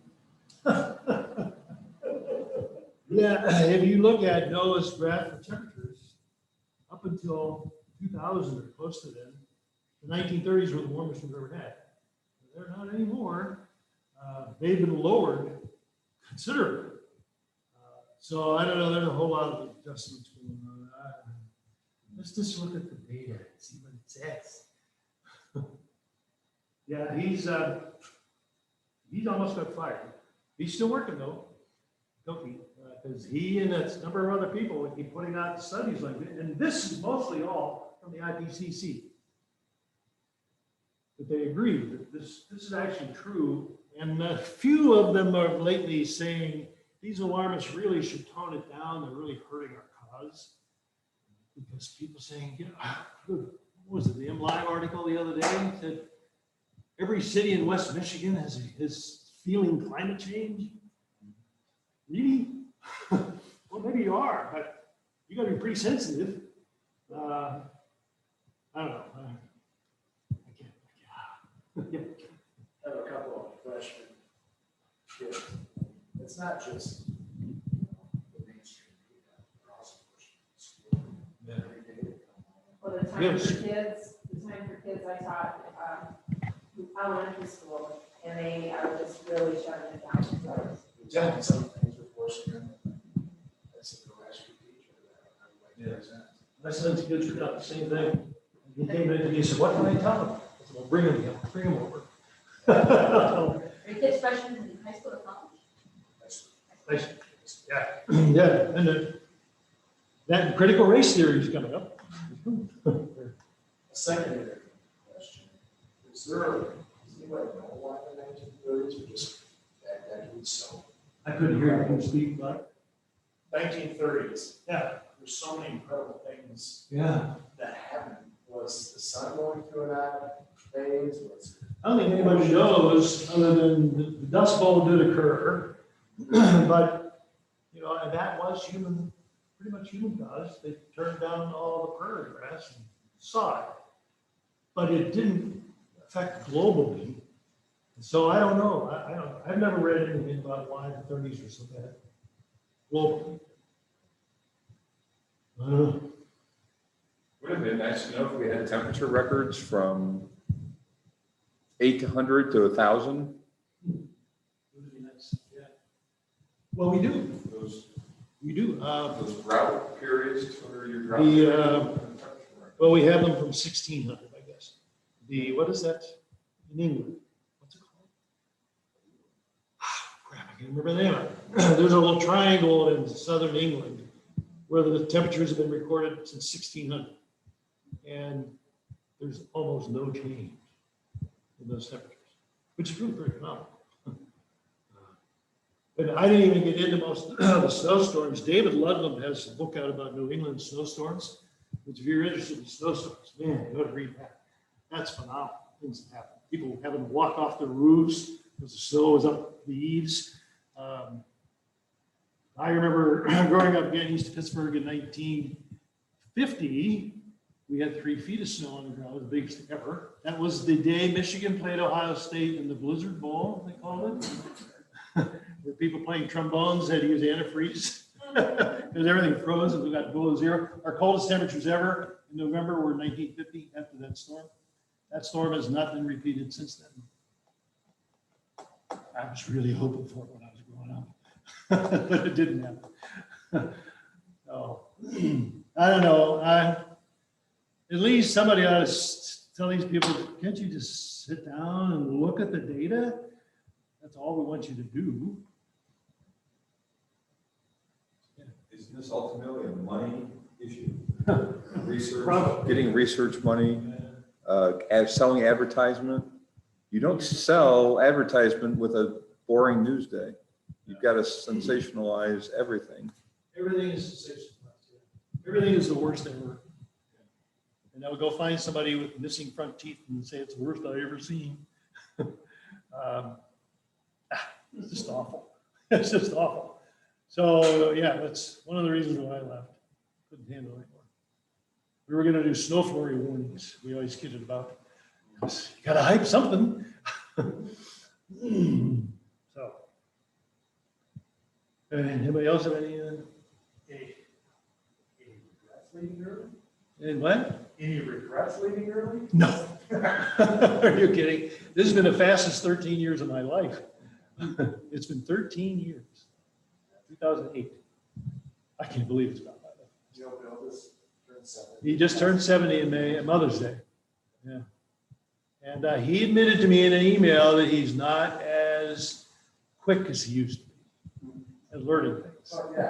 Yeah, if you look at NOAA's graph for temperatures, up until 2000 or close to then, the 1930s were the warmest we've ever had. They're not anymore. They've been lowered considerably. So I don't know, there's a whole lot of adjustments going on. Let's just look at the data and see what it says. Yeah, he's almost got fired. He's still working though, because he and a number of other people would keep putting out studies like this. And this is mostly all from the IPCC. but they agree that this is actually true. And a few of them are lately saying, these alarmists really should tone it down. They're really hurting our cause. Because people saying, what was it, the MLive article the other day said, every city in West Michigan is feeling climate change. Really? Well, maybe you are, but you got to be pretty sensitive. I don't know. I can't. Yeah. I have a couple of questions. It's not just the mainstream media, we're also pushing the school every day. Well, the time Yes. for kids, I taught elementary school, and they are just really shutting it down. So, Yeah, some things are forcing them. That's the last teacher that I would like to present. My son's kids were taught the same thing. He came in and he said, what can I tell them? I said, well, bring them over. are your kids freshmen in high school or college? Yeah, yeah, and then that critical race theory is coming up. A secondary question, does anybody know why the 1930s were just that decade so? I couldn't hear you speak, but 1930s, yeah, there's so many incredible things yeah. that happened. Was the sun going through an odd phase? Was it? I don't think anybody knows, other than the Dust Bowl did occur, but, you know, and that was pretty much human cause. They turned down all the prairie grass and saw it, but it didn't affect globally. So I don't know. I've never read anything about why the 30s were so bad globally. I don't know. Would have been nice to know if we had temperature records from 800 to 1,000. Would be nice, yeah. Well, we do. Those drought periods, 200-year drought. Well, we have them from 1600, I guess. What is that in England? What's it called? Crap, I can't remember the name of it. There's a little triangle in southern England where the temperatures have been recorded since 1600. And there's almost no change in those temperatures, which is really pretty phenomenal. But I didn't even get into most of the snowstorms. David Ludlam has a book out about New England snowstorms, which if you're interested in snowstorms, man, you ought to read that. That's phenomenal, things that happen. People having to walk off their roofs because the snow was up the eaves. I remember growing up again east of Pittsburgh in 1950, we had 3 feet of snow on the ground, the biggest ever. That was the day Michigan played Ohio State in the Blizzard Bowl, they called it. Where people playing trombones had to use antifreeze because everything froze and we got below zero. Our coldest temperatures ever in November were 1950 after that storm. That storm has not been repeated since then. I was really hoping for it when I was growing up, but it didn't happen. So, I don't know. At least somebody ought to tell these people, can't you just sit down and look at the data? That's all we want you to do. Isn't this ultimately a money issue? Research, Probably. getting research money, selling advertisement. You don't sell advertisement with a boring news day. You've got to sensationalize everything. Everything is sensationalized. Everything is the worst ever. And I would go find somebody with missing front teeth and say it's the worst I've ever seen. It's just awful. It's just awful. So yeah, that's one of the reasons why I left. Couldn't handle it anymore. We were going to do snow flurry warnings. We always kidded about. Because you got to hype something. So, anybody else have any? Any regrets leaving early? And what? Any regrets leaving early? No. Are you kidding? This has been the fastest 13 years of my life. It's been 13 years. 2008. I can't believe it's about that. You know, Bill just turned 70. He just turned 70 in May, at Mother's Day. Yeah. And he admitted to me in an email that he's not as quick as he used to be at learning things. Oh, yeah, I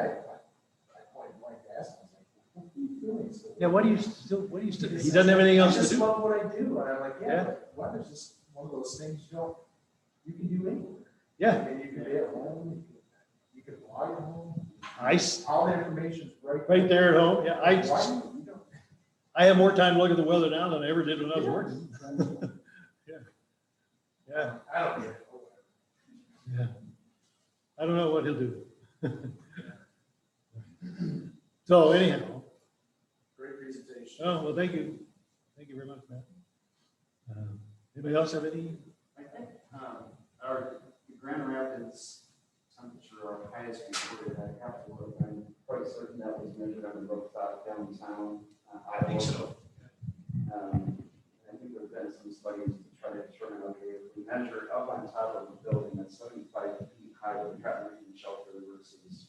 point blank asked him, I was like, what are you doing? Yeah, what do you still, he doesn't have anything else I to just do? love what I do, and I'm like, Yeah. yeah, but weather's just one of those things you can do anywhere. Yeah. I mean, you can be at home, you can fly at home. Ice. All the information's right. Right there at home, yeah, Why do you don't? I have more time to look at the weather now than I ever did when I was working. Yeah, I don't care. yeah. I don't know what he'll do. So anyhow, Great presentation. oh, well, thank you. Thank you very much, Matt. Anybody else have any? I think, our Grand Rapids temperature, our highest recorded, I have to look, I'm quite certain that was measured on the rooftop downtown. I think so. I think there's been some studies to try to determine, okay, if we measure up on top of a building that's 75 feet high with a traffic shelter versus.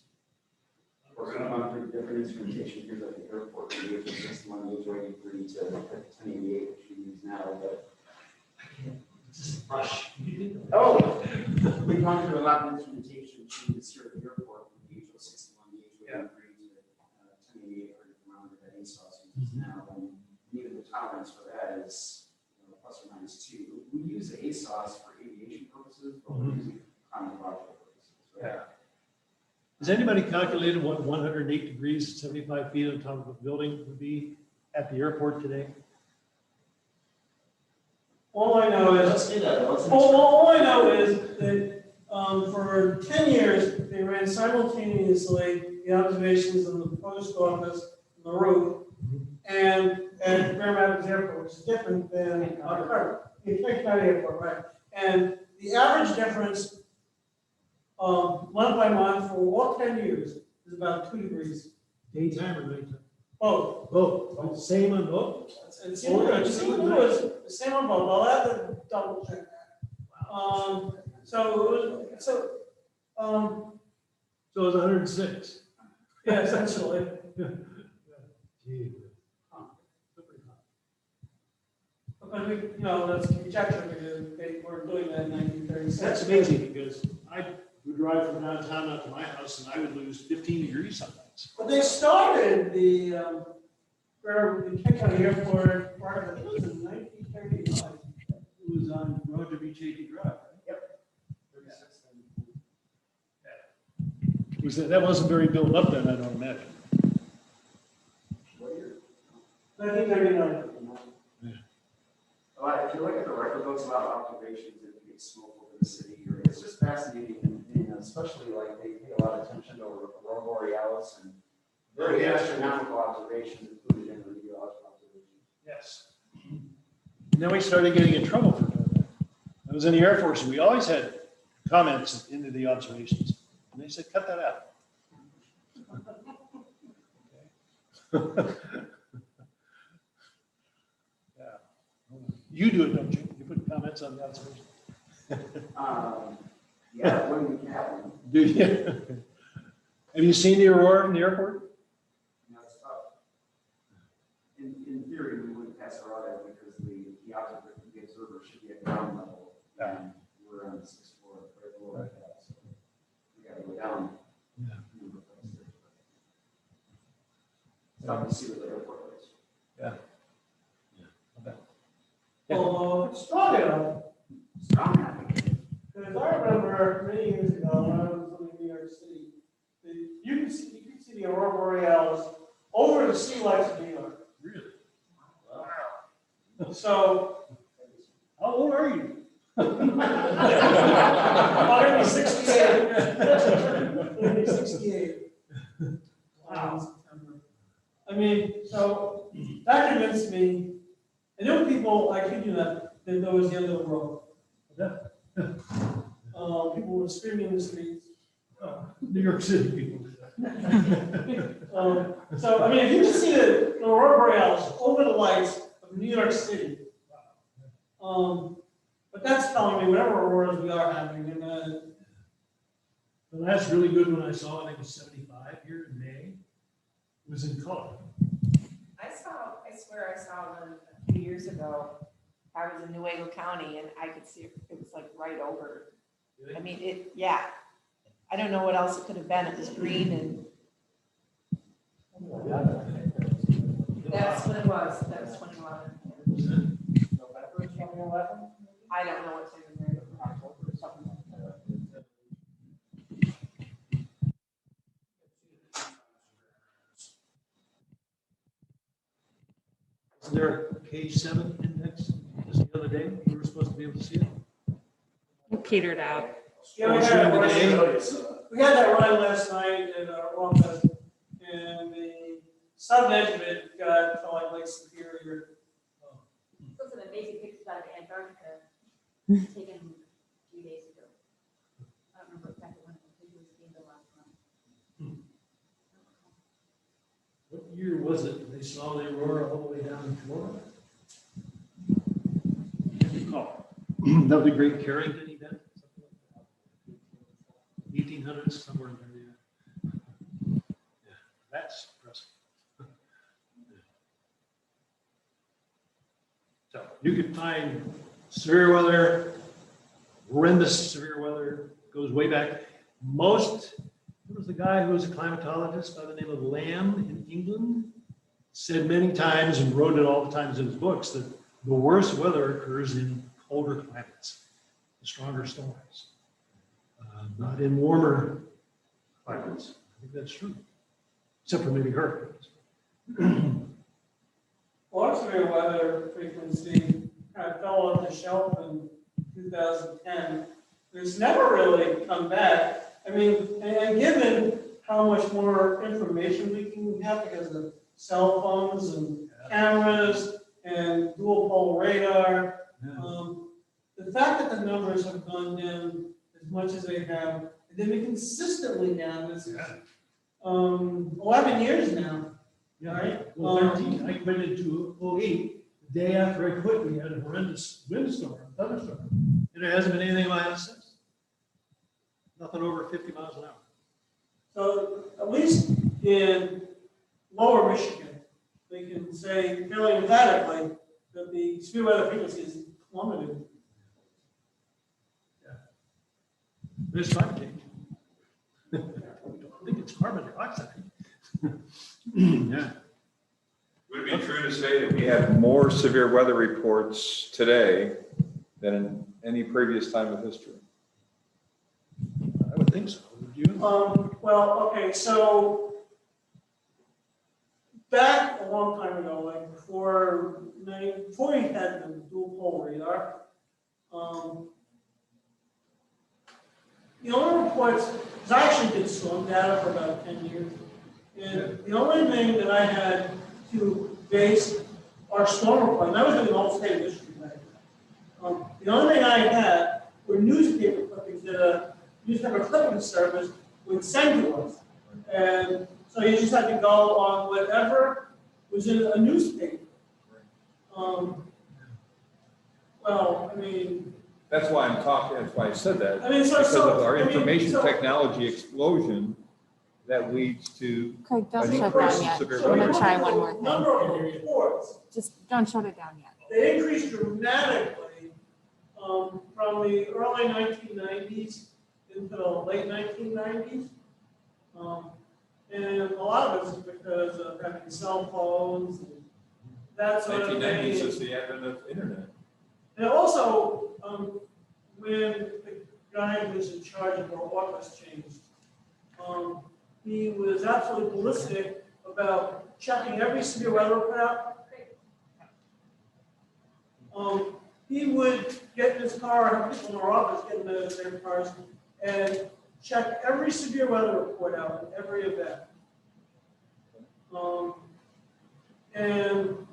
We're going to run through different instrumentation here at the airport, we have the 61 was ready for you to 1088, which we use now, but. Oh, we gone through a lot of instrumentation changes here at the airport, from the age of 61, the age of 83 to 1088 for the thermometer that ASOS uses now, and even the tolerance for that is plus or minus 2. We use ASOS for aviation purposes, but we're using it for chronological purposes. Right? Yeah. Has anybody calculated what 108 degrees, 75 feet on top of a building would be at the airport today? All I know is, Let's do that. all I know is that for 10 years, they ran simultaneously the observations of the post office, the roof, and Grand Rapids Airport, which is different than Cape County Airport, right? And the average difference, month by month for all 10 years is about 2 degrees. Daytime or nighttime? Both. Both, same on both? It seemed like it was the same on both. I'll have to double check that. So it was, So it was 106. yeah, essentially. Gee. Because we, that's conjecture because they were doing that in 1936. That's amazing because I would drive from downtown out to my house and I would lose 15 degrees sometimes. But they started the Cape County Airport part of it, was in 1939. It was on Roger Beach 80 Drive, right? Yep. That wasn't very built up then, I don't imagine. What year? 1939. Well, if you look at the record books about observations that you get smoke over the city, it's just fascinating, and especially like they pay a lot of attention to Aurora Borealis and very astronomical observations included in the meteorological observations. Yes. And then we started getting in trouble for doing that. I was in the Air Force and we always had comments into the observations. And they said, cut that out. Yeah. You do it, don't you? You put comments on the observation. Yeah, when we have them, Do you? Have you seen the aurora from the airport? it's tough. In theory, we wouldn't pass a radar because the observer should be at ground level. Yeah. And we're on the 6th floor, right below that, so we gotta go down. Yeah. It's tough to see what the airport is. Yeah. Well, strong enough. Strong application. Because I remember many years ago when I was living in New York City, you can see the Aurora Borealis over the sea lights of New York. Really? Wow. So, How old are you? I'm 68. Maybe 68. Wow. I mean, so that convinced me. And there were people, I kid you not, that know it was the end of the world. People were screaming in the streets. New York City people. So, I mean, if you can see the Aurora Borealis over the lights of New York City, but that's telling me whatever auroras we are having, and The last really good one I saw, I think was 75 here in May, was in color. I swear I saw one a few years ago. I was in Newaygo County and I could see it was like right over. I mean, yeah. I don't know what else it could have been. It was green and I don't know what time of year, October or something like that. Is there a page 7 index just the other day? You were supposed to be able to see it? It petered out. Yeah, we Oh, had showing that today? run- we had that run last night at our office, and the southern edge of it got to like Superior. Those are the amazing pictures out of Antarctica taken a few days ago. I don't remember exactly when it was taken the last one. What year was it they saw the aurora all the way down in Florida? That was the Great Carrington event, something like that. 1800s, somewhere in there, yeah. Yeah, that's impressive. So you could find severe weather, horrendous severe weather, goes way back. There was the guy who was a climatologist by the name of Lamb in England, said many times and wrote it all the times in his books that the worst weather occurs in colder climates, the stronger storms, not in warmer climates. I think that's true, except for maybe hurricanes. Our severe weather frequency kind of fell off the shelf in 2010. It's never really come back. I mean, and given how much more information we can have because of cell phones and cameras and dual pole radar, the fact that the numbers have gone down as much as they have, and they've been consistently down, this is 11 years now. Yeah, Right. well, 13, I went into 08, the day after I quit, we had a horrendous windstorm, thunderstorm, and there hasn't been anything like that since. Nothing over 50 miles an hour. So at least in lower Michigan, they can say fairly emphatically that the severe weather frequency is plummeted. There's climate change. I think it's carbon dioxide. Yeah. Would it be true to say that we have more severe weather reports today than in any previous time of history? I would think so. Would you? Well, okay, so back a long time ago, like before we had the dual pole radar, the only reports, because I actually did storm data for about 10 years, and the only thing that I had to base our storm report, and I was doing the whole state of Michigan back then. The only thing I had were newspaper clippings that a newspaper clipping service would send to us. And so you just had to go on whatever was in a newspaper. Well, I mean, That's why I'm talking, that's why I said that. I mean, Because of our information technology explosion that leads to Craig, don't an shut increase down in yet. severe I'm gonna weather. try one more number thing. of reports, Just don't shut it down yet. they increased dramatically from the early 1990s into the late 1990s. And a lot of it is because of having cell phones and that sort of 1990s thing. is the advent of internet. And also, when the guy who was in charge of our office changed, he was absolutely ballistic about checking every severe weather report out. He would get in his car, have people in our office get in their cars, and check every severe weather report out in every event. And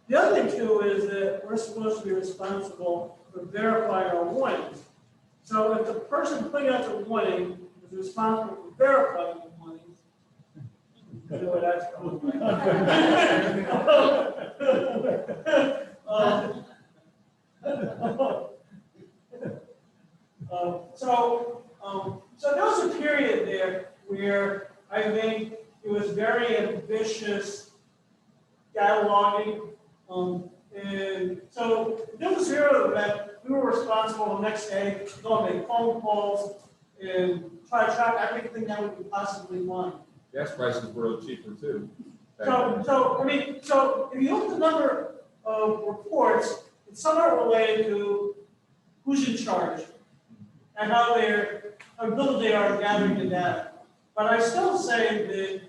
the other thing too is that we're supposed to be responsible for verifying our warnings. So if the person putting out the warning is responsible for verifying the warnings, you know what that's called, right? So there was a period there where I think it was very ambitious cataloging. And so there was a zero event. We were responsible the next day to go and make phone calls and try to track everything that we could possibly find. Gas prices were a little cheaper too. So if you look at the number of reports, it's somewhat related to who's in charge, and how good they are at gathering the data. But I still say that,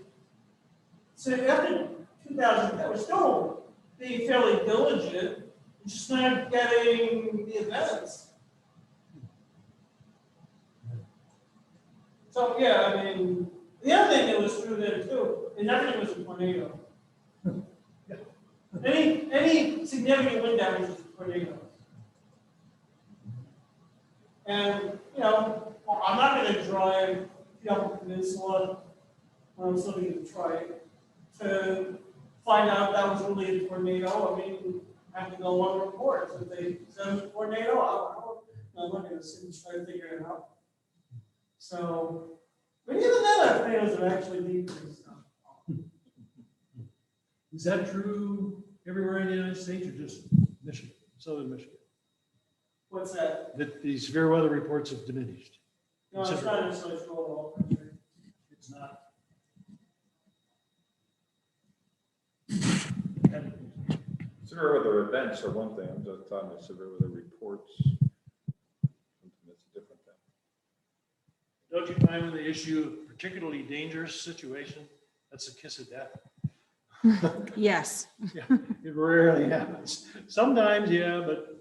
so after 2000, we're still being fairly diligent, just not getting the events. So, yeah, I mean, the other thing that was true there too, is everything was a tornado. Any significant wind damage is a tornado. And, you know, I'm not gonna drive the Upper Peninsula when I'm living in Detroit to find out that was really a tornado. I mean, I have to go on reports. If they said it was a tornado, I'm not gonna sit and try to figure it out. So, but even then, our tornadoes are actually decreased. Is that true everywhere in the United States or just Michigan, southern Michigan? What's that? That the severe weather reports have diminished? No, it's not necessarily true of all country. It's not. Severe weather events are one thing, I'm just talking about severe weather reports. That's a different thing. Don't you find when they issue a particularly dangerous situation, that's a kiss of death? Yes. Yeah, it rarely happens. Sometimes, yeah, but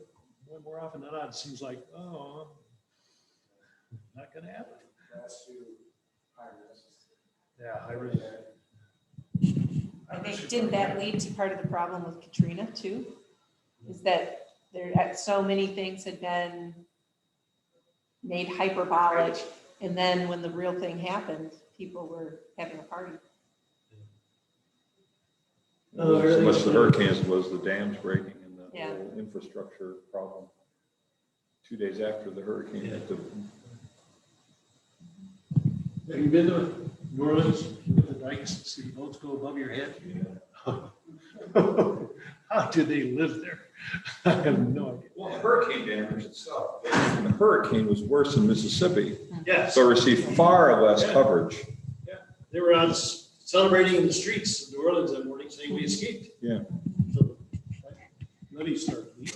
more often than not, it seems like, oh, not gonna happen. That's to high risk. Yeah, high risk. I think, didn't that lead to part of the problem with Katrina too? Is that so many things had been made hyperbolic, and then when the real thing happened, people were having a party. So much the hurricanes was the dams breaking and the Yeah. whole infrastructure problem. 2 days after the hurricane hit the. Have you been to New Orleans, with the dikes, see the boats go above your head? How do they live there? I have no idea. Well, the hurricane damage itself, the hurricane was worse in Mississippi, Yes, so it received far less coverage. they were out celebrating in the streets of New Orleans that morning saying we escaped. Yeah. So, let me start. They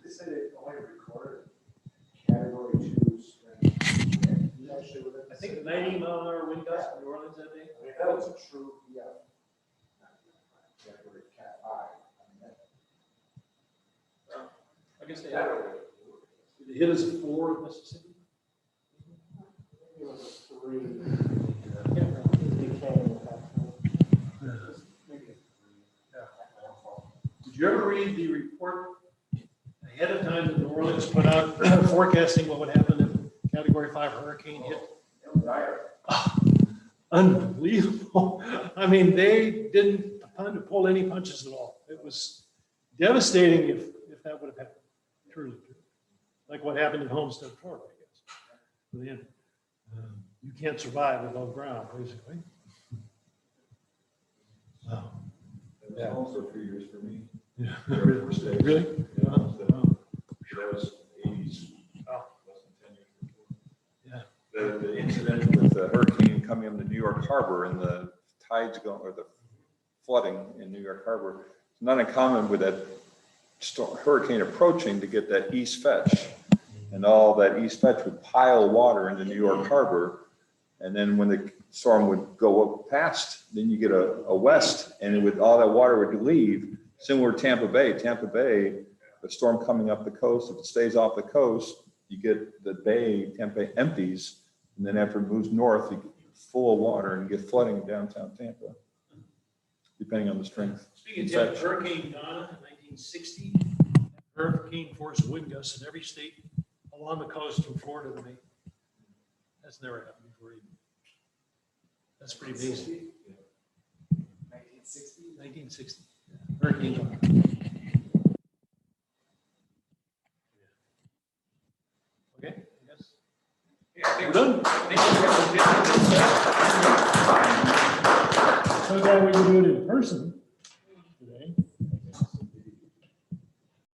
said they only recorded category 2s. I think 90-mile-an-hour wind gusts in New Orleans that day. I mean, if that was a true, yeah. Category Cat 5. I guess they had. Did it hit us at 4 in Mississippi? It was a 3. Did you ever read the report ahead of time that New Orleans put out forecasting what would happen if Category 5 hurricane hit? Oh, unbelievable. I mean, they didn't pull any punches at all. It was devastating if that would have happened. Truly. Like what happened in Homestead, Florida, I guess. In the end, you can't survive above ground, basically. Wow. It was also a few years for me. Yeah. Air Force Days. Really? Yeah, Wow. that was 80s, Wow. less than 10 years before. Yeah. The incident with the hurricane coming into New York Harbor and the tides going, or the flooding in New York Harbor, it's not uncommon with that hurricane approaching to get that east fetch. And all that east fetch would pile water into New York Harbor. And then when the storm would go up past, then you get a west, and it would, all that water would leave. Similar to Tampa Bay. Tampa Bay, the storm coming up the coast, if it stays off the coast, you get the bay, Tampa Bay empties, and then after it moves north, you get full of water and you get flooding in downtown Tampa, depending on the strength. Speaking of Tampa, Hurricane Donna in 1960, hurricane force wind gusts in every state along the coast from Florida to Maine. That's never happened before either. That's pretty amazing. 1960? 1960. Hurricane Donna. Okay, I guess. We're done. So glad we can do it in person.